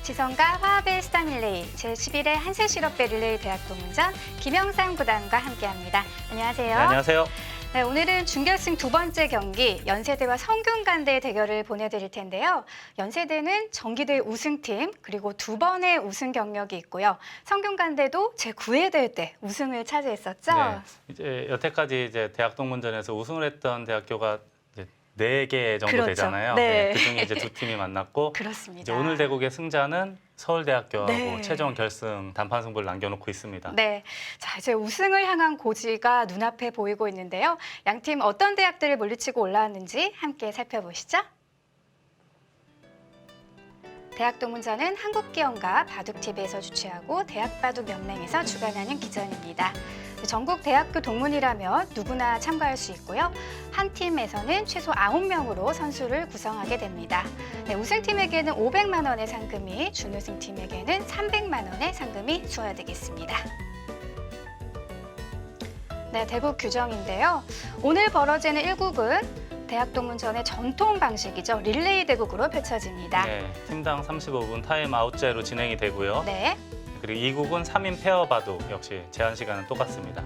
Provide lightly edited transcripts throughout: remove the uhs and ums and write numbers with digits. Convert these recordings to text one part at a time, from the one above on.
지성과 화합의 스타 릴레이 제11회 한세실업배 릴레이 대학동문전 김영상 구단과 함께합니다. 안녕하세요. 네, 안녕하세요. 네, 오늘은 준결승 두 번째 경기 연세대와 성균관대 대결을 보내드릴 텐데요. 연세대는 정기대 우승팀 그리고 두 번의 우승 경력이 있고요. 성균관대도 제9회 대회 때 우승을 차지했었죠. 네, 이제 여태까지 이제 대학동문전에서 우승을 했던 대학교가 이제 4개 정도 그렇죠. 되잖아요. 네. 그중에 이제 두 팀이 만났고 그렇습니다. 이제 오늘 대국의 승자는 서울대학교하고 네. 최종 결승 단판 승부를 남겨놓고 있습니다. 네, 자 이제 우승을 향한 고지가 눈앞에 보이고 있는데요. 양팀 어떤 대학들을 물리치고 올라왔는지 함께 살펴보시죠. 대학동문전은 한국기업과 바둑TV에서 주최하고 대학바둑연맹에서 주관하는 기전입니다. 전국 대학교 동문이라면 누구나 참가할 수 있고요. 한 팀에서는 최소 9명으로 선수를 구성하게 됩니다. 네, 우승팀에게는 500만 원의 상금이, 준우승팀에게는 300만 원의 상금이 수여되겠습니다. 네, 대국 규정인데요. 오늘 벌어지는 1국은 대학동문전의 전통 방식이죠. 릴레이 대국으로 펼쳐집니다. 네, 팀당 35분 타임아웃제로 진행이 되고요. 네. 그리고 2국은 3인 페어 바둑 역시 제한 시간은 똑같습니다.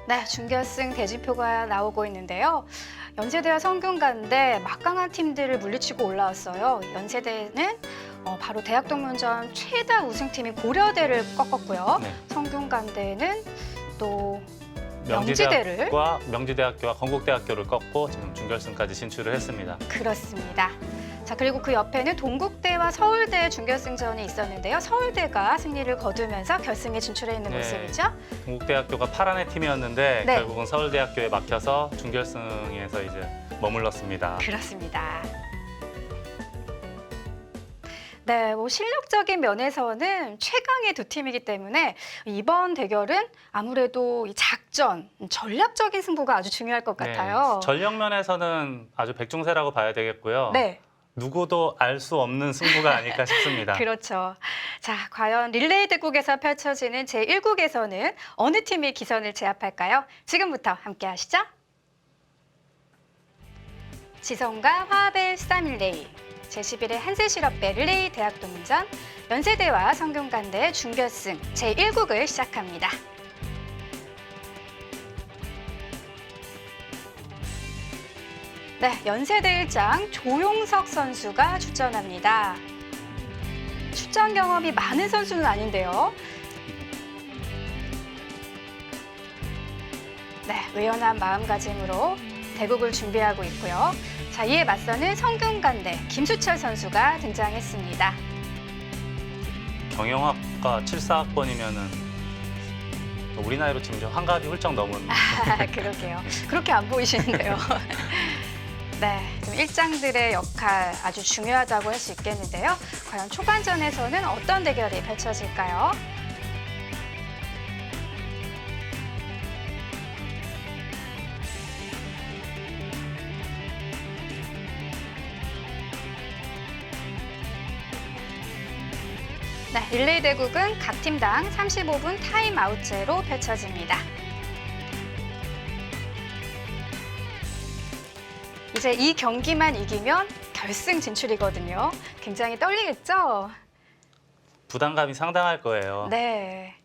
네, 준결승 대진표가 나오고 있는데요. 연세대와 성균관대 막강한 팀들을 물리치고 올라왔어요. 연세대는 바로 대학동문전 최다 우승팀인 고려대를 꺾었고요. 네. 성균관대는 또 명지대학교와 건국대학교를 꺾고 지금 준결승까지 진출을 했습니다. 그렇습니다. 자, 그리고 그 옆에는 동국대와 서울대 준결승전이 있었는데요. 서울대가 승리를 거두면서 결승에 진출해 있는 네. 모습이죠. 동국대학교가 8안의 팀이었는데 네. 결국은 서울대학교에 막혀서 준결승에서 이제 머물렀습니다. 그렇습니다. 네, 뭐 실력적인 면에서는 최강의 두 팀이기 때문에 이번 대결은 아무래도 이 작전, 전략적인 승부가 아주 중요할 것 같아요. 네, 전력 면에서는 아주 백중세라고 봐야 되겠고요. 네, 누구도 알 수 없는 승부가 아닐까 싶습니다. 그렇죠. 자, 과연 릴레이 대국에서 펼쳐지는 제1국에서는 어느 팀이 기선을 제압할까요? 지금부터 함께 하시죠. 지성과 화합의 스타 릴레이 제11회 한세실업배 릴레이 대학동문전 연세대와 성균관대 준결승 제1국을 시작합니다. 네, 연세대 일장 조용석 선수가 출전합니다. 출전 경험이 많은 선수는 아닌데요. 네, 의연한 마음가짐으로 대국을 준비하고 있고요. 자, 이에 맞서는 성균관대 김수철 선수가 등장했습니다. 경영학과 74학번이면은 우리 나이로 치면 좀 한갑이 훌쩍 넘은. 그러게요. 그렇게 안 보이시는데요. 네, 좀 일장들의 역할 아주 중요하다고 할 수 있겠는데요. 과연 초반전에서는 어떤 대결이 펼쳐질까요? 네, 릴레이 대국은 각 팀당 35분 타임아웃제로 펼쳐집니다. 이제 이 경기만 이기면 결승 진출이거든요. 굉장히 떨리겠죠? 부담감이 상당할 거예요. 네.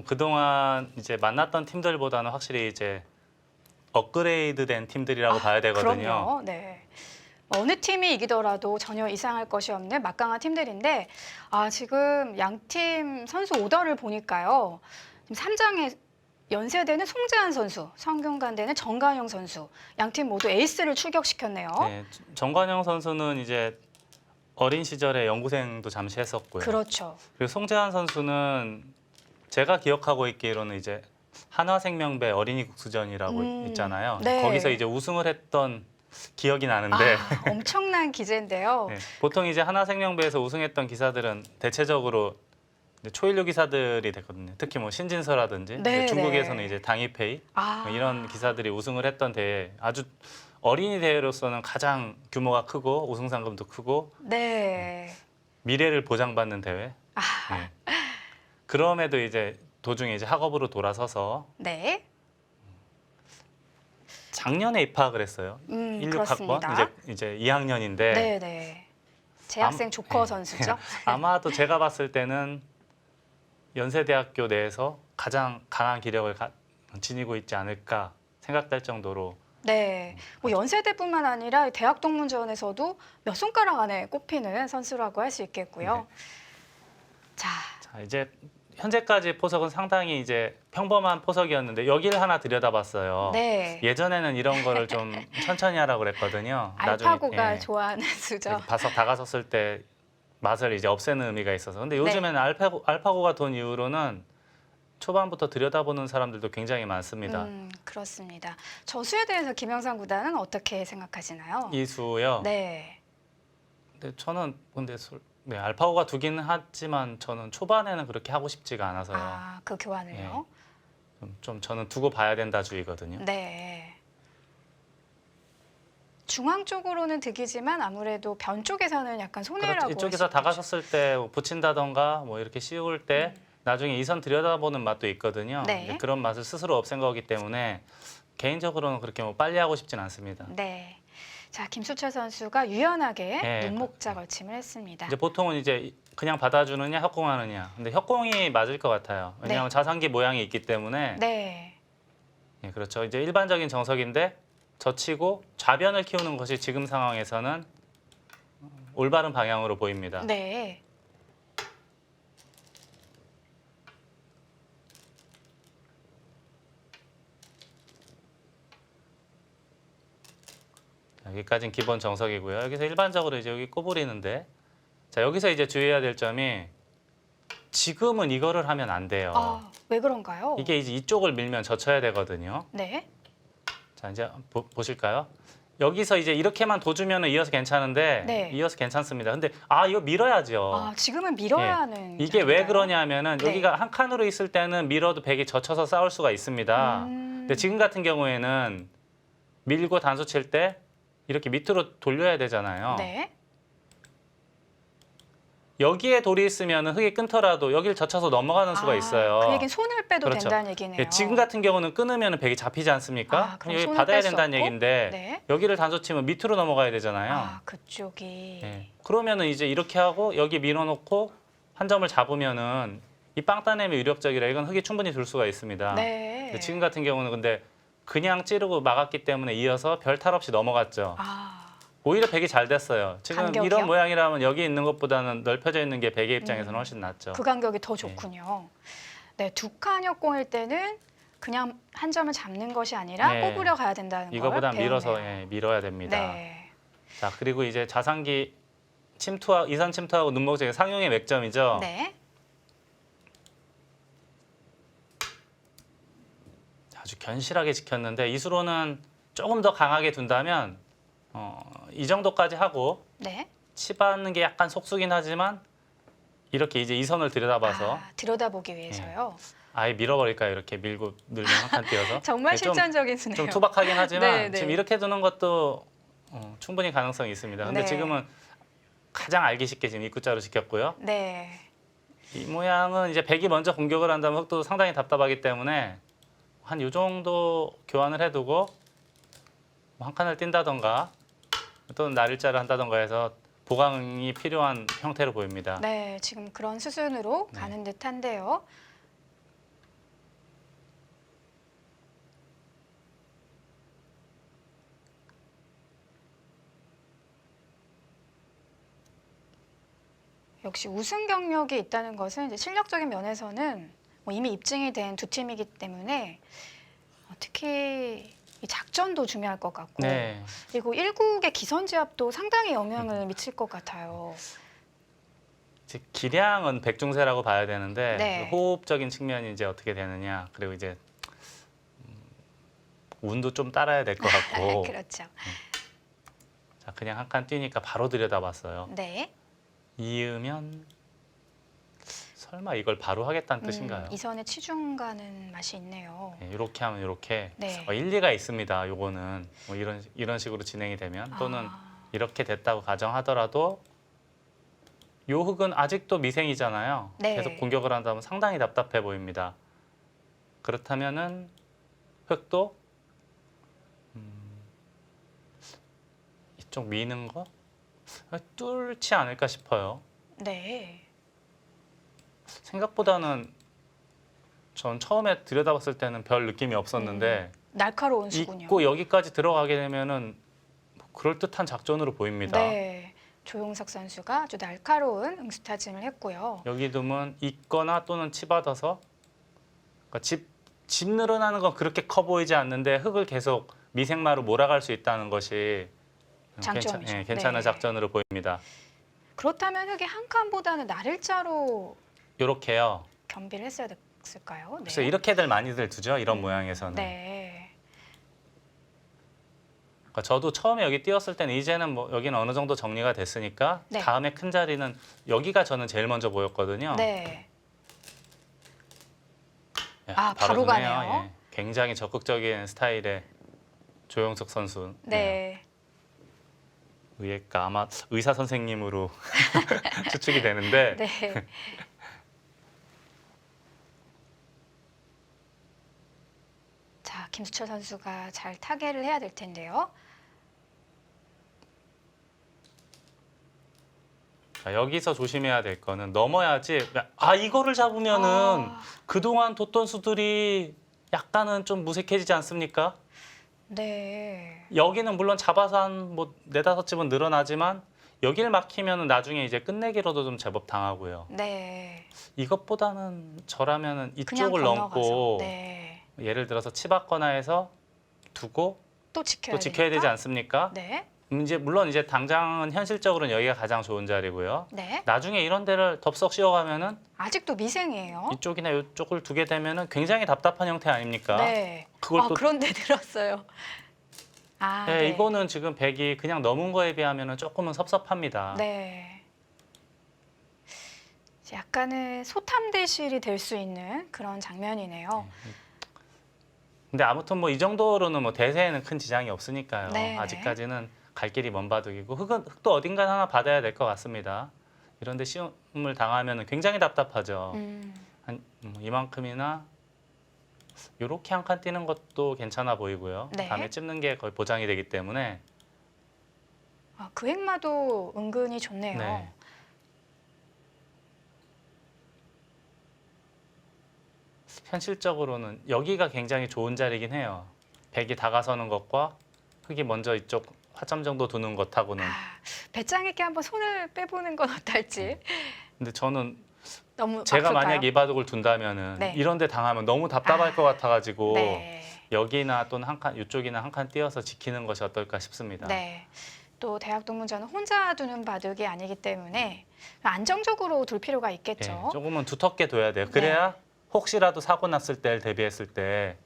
그동안 이제 만났던 팀들보다는 확실히 이제 업그레이드된 팀들이라고 봐야 되거든요. 그럼요. 네. 어느 팀이 이기더라도 전혀 이상할 것이 없는 막강한 팀들인데 지금 양팀 선수 오더를 보니까요. 지금 3장에 연세대는 송재환 선수, 성균관대는 정관영 선수, 양팀 모두 에이스를 출격시켰네요. 네, 정관영 선수는 이제 어린 시절에 연구생도 잠시 했었고요. 그렇죠. 그리고 송재환 선수는 제가 기억하고 있기로는 이제 한화생명배 어린이 국수전이라고 있잖아요. 네. 거기서 이제 우승을 했던 기억이 나는데 엄청난 기재인데요. 네, 보통 이제 한화생명배에서 우승했던 기사들은 대체적으로 이제 초일류 기사들이 됐거든요. 특히 뭐 신진서라든지 네, 중국에서는 네. 이제 당이페이 뭐 이런 기사들이 우승을 했던 대회, 아주 어린이 대회로서는 가장 규모가 크고 우승 상금도 크고 네. 미래를 보장받는 대회. 네. 그럼에도 이제 도중에 이제 학업으로 돌아서서 네. 작년에 입학을 했어요. 16학번 그렇습니다. 이제 2학년인데 네, 네. 재학생 조커 선수죠. 아마도 제가 봤을 때는 연세대학교 내에서 가장 강한 기력을 지니고 있지 않을까 생각될 정도로 네, 뭐 연세대뿐만 아니라 대학 동문전에서도 몇 손가락 안에 꼽히는 선수라고 할 수 있겠고요. 네. 자, 자, 이제 현재까지 포석은 상당히 이제 평범한 포석이었는데 여기를 하나 들여다봤어요. 네, 예전에는 이런 거를 좀 천천히 하라고 그랬거든요. 알파고가 예, 좋아하는 수죠. 이렇게 바석 다가섰을 때 맛을 이제 없애는 의미가 있어서. 근데 요즘에는 알파고가 돈 이후로는 초반부터 들여다보는 사람들도 굉장히 많습니다. 그렇습니다. 저수에 대해서 김영삼 구단은 어떻게 생각하시나요? 이수요. 네, 근데 저는 근데 네, 알파고가 두기는 하지만 저는 초반에는 그렇게 하고 싶지가 않아서요. 아, 그 교환을요? 좀 저는 두고 봐야 된다 주의거든요. 네. 중앙 쪽으로는 득이지만 아무래도 변 쪽에서는 약간 손해라고 그렇죠. 할 이쪽에서 수 있겠죠. 다가섰을 때뭐 붙인다던가 뭐 이렇게 씌울 때 나중에 이선 들여다보는 맛도 있거든요. 네. 근데 그런 맛을 스스로 없앤 거기 때문에 개인적으로는 그렇게 뭐 빨리 하고 싶진 않습니다. 네. 자, 김수철 선수가 유연하게 네. 눈목자 걸침을 했습니다. 이제 보통은 이제 그냥 받아주느냐 협공하느냐. 근데 협공이 맞을 것 같아요. 왜냐하면 네. 자상기 모양이 있기 때문에. 네. 예, 그렇죠. 이제 일반적인 정석인데 젖히고 좌변을 키우는 것이 지금 상황에서는 올바른 방향으로 보입니다. 네. 자, 여기까지는 기본 정석이고요. 여기서 일반적으로 이제 여기 꼬부리는데, 자 여기서 이제 주의해야 될 점이 지금은 이거를 하면 안 돼요. 아, 왜 그런가요? 이게 이제 이쪽을 밀면 젖혀야 되거든요. 네. 자 이제 보실까요? 여기서 이제 이렇게만 둬주면 이어서 괜찮은데 네. 이어서 괜찮습니다. 근데 이거 밀어야죠. 아, 지금은 밀어야 예. 하는 이게 왜 자리인가요? 그러냐면은 네. 여기가 한 칸으로 있을 때는 밀어도 백이 젖혀서 싸울 수가 있습니다. 근데 지금 같은 경우에는 밀고 단수 칠 때 이렇게 밑으로 돌려야 되잖아요. 네. 여기에 돌이 있으면 흙이 끊더라도 여기를 젖혀서 넘어가는 수가 있어요. 그 얘기는 손을 빼도 그렇죠. 된다는 얘기네요. 예, 지금 같은 경우는 끊으면 백이 잡히지 않습니까? 그럼 여기 손을 받아야 뺄수 된다는 없고? 얘기인데 네. 여기를 단수 치면 밑으로 넘어가야 되잖아요. 아, 그쪽이. 예. 그러면은 이제 이렇게 하고 여기 밀어놓고 한 점을 잡으면은 이 빵 따냄이 위력적이라 이건 흙이 충분히 둘 수가 있습니다. 네. 근데 지금 같은 경우는 근데 그냥 찌르고 막았기 때문에 이어서 별 탈 없이 넘어갔죠. 아, 오히려 백이 잘 됐어요. 지금 간격이요? 이런 모양이라면 여기 있는 것보다는 넓혀져 있는 게 백의 입장에서는 훨씬 낫죠. 그 간격이 더 좋군요. 네, 두 칸 협공일 때는 그냥 한 점을 잡는 것이 아니라 네. 꼬부려 가야 된다는 걸 이거보단 배우네요. 밀어서 밀어야 됩니다. 네. 자 그리고 이제 자상기 이선 침투하고 눈목적인 상용의 맥점이죠. 네. 아주 견실하게 지켰는데 이수로는 조금 더 강하게 둔다면 이 정도까지 하고 네. 치받는 게 약간 속수긴 하지만 이렇게 이제 이선을 들여다봐서 들여다보기 위해서요. 아예 밀어버릴까요? 이렇게 밀고 늘면 한 칸 띄어서 정말 네, 실전적인 수네요. 좀 투박하긴 하지만 네, 네. 지금 이렇게 두는 것도 충분히 가능성이 있습니다. 근데 네. 지금은 가장 알기 쉽게 지금 입구자로 지켰고요. 네. 이 모양은 이제 백이 먼저 공격을 한다면 흑도 상당히 답답하기 때문에 한 이 정도 교환을 해두고 한 칸을 띈다던가 또는 날일자를 한다던가 해서 보강이 필요한 형태로 보입니다. 네, 지금 그런 수순으로 네. 가는 듯한데요. 역시 우승 경력이 있다는 것은 이제 실력적인 면에서는 뭐 이미 입증이 된 두 팀이기 때문에 특히 이 작전도 중요할 것 같고 네. 그리고 1국의 기선제압도 상당히 영향을 미칠 것 같아요. 이제 기량은 백중세라고 봐야 되는데 네. 호흡적인 측면이 이제 어떻게 되느냐 그리고 이제 운도 좀 따라야 될 것 같고 그렇죠. 자 그냥 한 칸 뛰니까 바로 들여다봤어요. 네. 이으면 설마 이걸 바로 하겠다는 뜻인가요? 이선에 치중 가는 맛이 있네요. 네, 이렇게 하면 이렇게 네. 일리가 있습니다. 요거는 뭐 이런 식으로 진행이 되면 또는 이렇게 됐다고 가정하더라도 요 흙은 아직도 미생이잖아요. 네. 계속 공격을 한다면 상당히 답답해 보입니다. 그렇다면은 흙도 이쪽 미는 거 뚫지 않을까 싶어요. 네. 생각보다는 전 처음에 들여다봤을 때는 별 느낌이 없었는데 날카로운 수군요. 있고 여기까지 들어가게 되면은 뭐 그럴듯한 작전으로 보입니다. 네. 조용석 선수가 아주 날카로운 응스타짐을 했고요. 여기 두면 있거나 또는 치받아서 그러니까 집 늘어나는 건 그렇게 커 보이지 않는데 흙을 계속 미생마로 몰아갈 수 있다는 것이 장점이죠. 괜찮은 네. 작전으로 보입니다. 그렇다면 흙이 한 칸보다는 날일자로 이렇게요. 겸비를 했어야 됐을까요? 네. 그래서 이렇게들 많이들 두죠. 이런 모양에서는. 네. 그러니까 저도 처음에 여기 띄웠을 때는 이제는 뭐 여기는 어느 정도 정리가 됐으니까 네. 다음에 큰 자리는 여기가 저는 제일 먼저 보였거든요. 네. 예, 아, 바로 두네요. 가네요. 예, 굉장히 적극적인 스타일의 조영석 선수. 네. 의예과 아마 의사 선생님으로 추측이 되는데 네. 자, 김수철 선수가 잘 타개를 해야 될 텐데요. 자, 여기서 조심해야 될 거는 넘어야지. 이거를 잡으면은 아, 그동안 뒀던 수들이 약간은 좀 무색해지지 않습니까? 네. 여기는 물론 잡아서 한 뭐 네다섯 집은 늘어나지만 여기를 막히면은 나중에 이제 끝내기로도 좀 제법 당하고요. 네. 이것보다는 저라면은 그냥 이쪽을 건너가서. 넘고 네. 예를 들어서 치받거나 해서 두고 또 지켜야 또 지켜야 되지 되니까. 않습니까? 네. 이제 물론 이제 당장은 현실적으로는 여기가 가장 좋은 자리고요. 네. 나중에 이런 데를 덥석 씌워가면은 아직도 미생이에요. 이쪽이나 이쪽을 두게 되면은 굉장히 답답한 형태 아닙니까? 네. 그걸 또 그런데 들었어요. 아, 네, 네. 이거는 지금 백이 그냥 넘은 거에 비하면은 조금은 섭섭합니다. 네. 약간의 소탐대실이 될 수 있는 그런 장면이네요. 근데 아무튼 뭐 이 정도로는 뭐 대세에는 큰 지장이 없으니까요. 네, 아직까지는 갈 길이 먼 바둑이고 흙도 어딘가 하나 받아야 될 것 같습니다. 이런데 시험을 당하면 굉장히 답답하죠. 한 이만큼이나 이렇게 한 칸 띄는 것도 괜찮아 보이고요. 네. 다음에 찝는 게 거의 보장이 되기 때문에 아, 그 획마도 은근히 좋네요. 네. 현실적으로는 여기가 굉장히 좋은 자리긴 해요. 백이 다가서는 것과 흙이 먼저 이쪽 화점 정도 두는 것하고는. 배짱 있게 한번 손을 빼보는 건 어떨지. 근데 저는 너무 제가 아플까요? 만약 이 바둑을 둔다면은 네. 이런 데 당하면 너무 답답할 것 같아가지고 네. 여기나 또는 한 칸, 이쪽이나 한 칸 띄어서 지키는 것이 어떨까 싶습니다. 네. 또 대학 동문전은 혼자 두는 바둑이 아니기 때문에 안정적으로 둘 필요가 있겠죠. 예, 조금은 두텁게 둬야 돼요. 그래야 혹시라도 사고 났을 때를 대비했을 때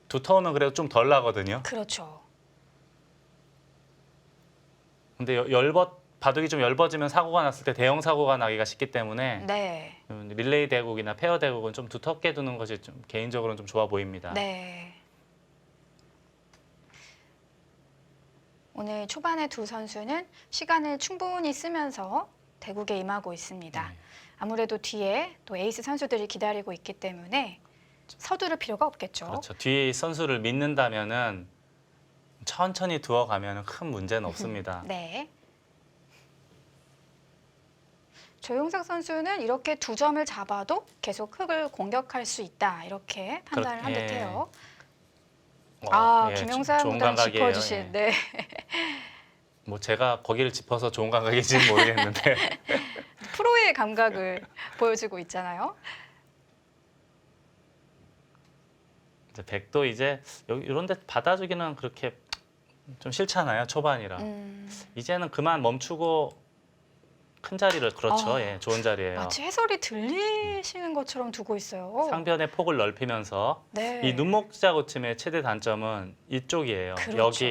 두터우면 그래도 좀 덜 나거든요. 그렇죠. 근데 바둑이 좀 엷어지면 사고가 났을 때 대형 사고가 나기가 쉽기 때문에 네. 릴레이 대국이나 페어 대국은 좀 두텁게 두는 것이 좀 개인적으로는 좀 좋아 보입니다. 네. 오늘 초반에 두 선수는 시간을 충분히 쓰면서 대국에 임하고 있습니다. 네. 아무래도 뒤에 또 에이스 선수들이 기다리고 있기 때문에 서두를 필요가 없겠죠. 그렇죠. 뒤에 선수를 믿는다면은 천천히 두어가면 큰 문제는 없습니다. 네. 조용석 선수는 이렇게 두 점을 잡아도 계속 흙을 공격할 수 있다 이렇게 판단을 한 예. 듯해요. 예, 김영사 좋은 무단 감각이에요. 짚어주신. 예. 네. 뭐 제가 거기를 짚어서 좋은 감각인지는 모르겠는데 프로의 감각을 보여주고 있잖아요. 이제 백도 이제 이런 데 받아주기는 그렇게 좀 싫잖아요. 초반이라. 이제는 그만 멈추고 큰 자리를 그렇죠. 예, 좋은 자리예요. 마치 해설이 들리시는 것처럼 두고 있어요. 상변의 폭을 넓히면서 네. 이 눈목자 고침의 최대 단점은 이쪽이에요. 그렇죠.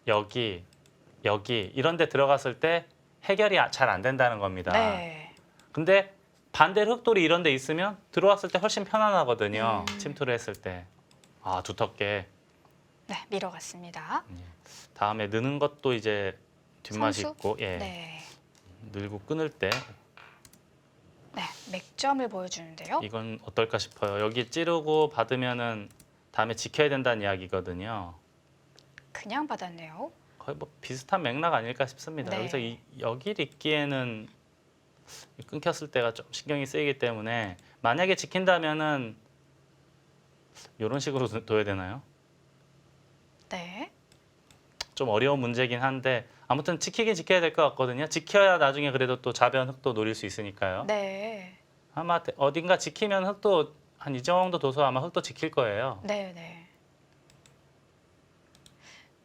여기 이런 데 들어갔을 때 해결이 잘 안 된다는 겁니다. 네. 근데 반대로 흙돌이 이런 데 있으면 들어왔을 때 훨씬 편안하거든요. 음. 침투를 했을 때. 두텁게. 네, 밀어갔습니다. 다음에 느는 것도 이제 뒷맛이 선수? 있고 예. 네. 늘고 끊을 때 네, 맥점을 보여주는데요. 이건 어떨까 싶어요. 여기 찌르고 받으면은 다음에 지켜야 된다는 이야기거든요. 그냥 받았네요. 거의 뭐 비슷한 맥락 아닐까 싶습니다. 네. 여기서 여기를 잇기에는 끊겼을 때가 좀 신경이 쓰이기 때문에 만약에 지킨다면은 이런 식으로 둬야 되나요? 네. 좀 어려운 문제긴 한데 아무튼 지키긴 지켜야 될 것 같거든요. 지켜야 나중에 그래도 또 좌변 흙도 노릴 수 있으니까요. 네. 아마 어딘가 지키면 흙도 한 이 정도 둬서 아마 흙도 지킬 거예요. 네, 네.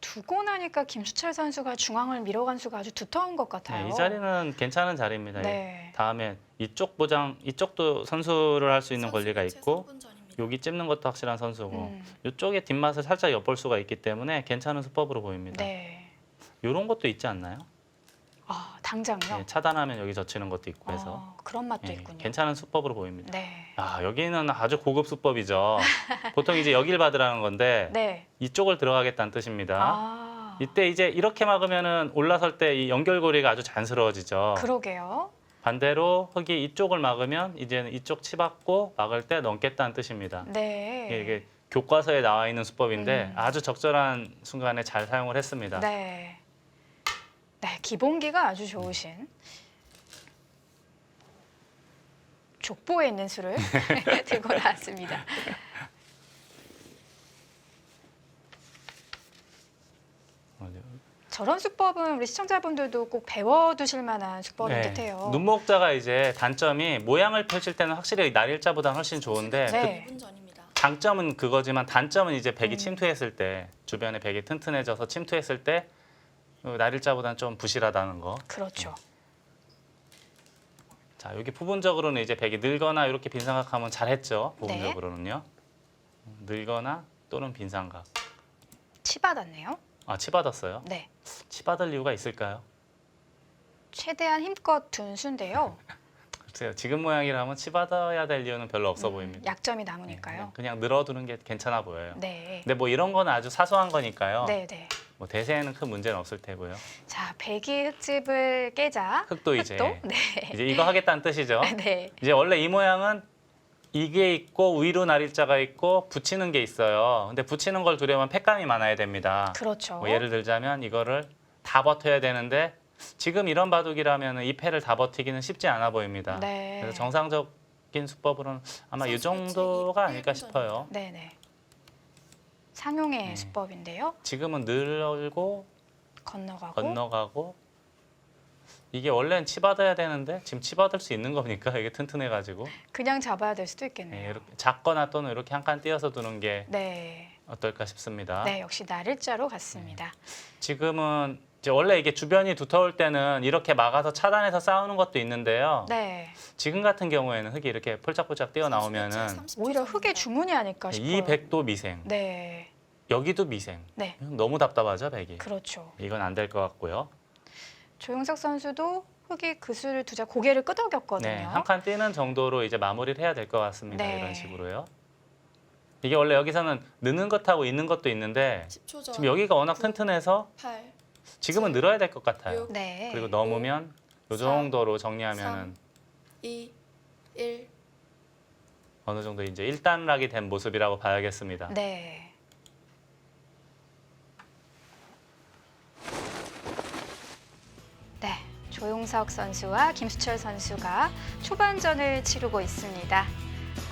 두고 나니까 김수철 선수가 중앙을 밀어간 수가 아주 두터운 것 같아요. 네, 이 자리는 괜찮은 자리입니다. 네. 다음에 이쪽 보장, 이쪽도 선수를 할 수 있는 권리가 있고 여기 찝는 것도 확실한 선수고 이쪽에 뒷맛을 살짝 엿볼 수가 있기 때문에 괜찮은 수법으로 보입니다. 네. 이런 것도 있지 않나요? 아, 당장요? 네, 차단하면 여기 젖히는 것도 있고 해서 그런 맛도 네, 있군요. 괜찮은 수법으로 보입니다. 네. 아, 여기는 아주 고급 수법이죠. 보통 이제 여길 받으라는 건데 네. 이쪽을 들어가겠다는 뜻입니다. 아, 이때 이제 이렇게 막으면은 올라설 때 이 연결고리가 아주 자연스러워지죠. 그러게요. 반대로 흙이 이쪽을 막으면 이제는 이쪽 치받고 막을 때 넘겠다는 뜻입니다. 네. 이게 교과서에 나와 있는 수법인데 음. 아주 적절한 순간에 잘 사용을 했습니다. 네. 네, 기본기가 아주 좋으신 족보에 있는 수를 들고 나왔습니다. 저런 수법은 우리 시청자분들도 꼭 배워두실 만한 수법인 듯해요. 네. 눈목자가 이제 단점이 모양을 펼칠 때는 확실히 날일자보다 훨씬 좋은데 네. 그 장점은 그거지만 단점은 이제 백이 침투했을 때 주변에 백이 튼튼해져서 침투했을 때 날일자보다는 좀 부실하다는 거. 그렇죠. 자, 여기 부분적으로는 이제 백이 늘거나 이렇게 빈삼각하면 잘했죠. 네. 부분적으로는요. 늘거나 또는 빈삼각. 치받았네요. 아, 치받았어요? 네. 치받을 이유가 있을까요? 최대한 힘껏 둔 수인데요. 글쎄요. 지금 모양이라면 치받아야 될 이유는 별로 없어 보입니다. 약점이 남으니까요. 그냥 늘어두는 게 괜찮아 보여요. 네. 근데 뭐 이런 거는 아주 사소한 거니까요. 네, 네. 뭐 대세에는 큰 문제는 없을 테고요. 자, 배기 흙집을 깨자. 흙도 이제 네. 이제 이거 하겠다는 뜻이죠. 네. 이제 원래 이 모양은 이게 있고 위로 날일자가 있고 붙이는 게 있어요. 근데 붙이는 걸 두려면 팩감이 많아야 됩니다. 그렇죠. 뭐 예를 들자면 이거를 다 버텨야 되는데 지금 이런 바둑이라면 이 패를 다 버티기는 쉽지 않아 보입니다. 네. 그래서 정상적인 수법으로는 아마 이 정도가 아닐까 싶어요. 네, 네. 상용의 네. 수법인데요. 지금은 늘고 건너가고. 건너가고 이게 원래는 치받아야 되는데 지금 치받을 수 있는 겁니까? 이게 튼튼해가지고 그냥 잡아야 될 수도 네, 있겠네요. 이렇게 작거나 또는 이렇게 한 칸 띄어서 두는 게 네. 어떨까 싶습니다. 네, 역시 날일자로 갔습니다. 지금은 이제 원래 이게 주변이 두터울 때는 이렇게 막아서 차단해서 싸우는 것도 있는데요. 네. 지금 같은 경우에는 흙이 이렇게 폴짝폴짝 뛰어 나오면은 오히려 흙의 주문이 아닐까 싶어요. 이 백도 미생, 네. 여기도 미생. 네. 너무 답답하죠, 백이. 그렇죠. 이건 안 될 것 같고요. 조용석 선수도 흙이 그 수를 두자 고개를 끄덕였거든요. 네, 한 칸 뛰는 정도로 이제 마무리를 해야 될 것 같습니다. 네. 이런 식으로요. 이게 원래 여기서는 느는 것하고 있는 것도 있는데 10초 전. 지금 여기가 워낙 튼튼해서 8, 지금은 늘어야 될 것 같아요. 네. 그리고 넘으면 이 정도로 정리하면은 2, 1. 어느 정도 이제 일단락이 된 모습이라고 봐야겠습니다. 네. 네. 조용석 선수와 김수철 선수가 초반전을 치르고 있습니다.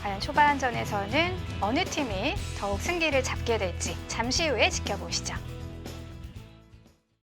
과연 초반전에서는 어느 팀이 더욱 승기를 잡게 될지 잠시 후에 지켜보시죠.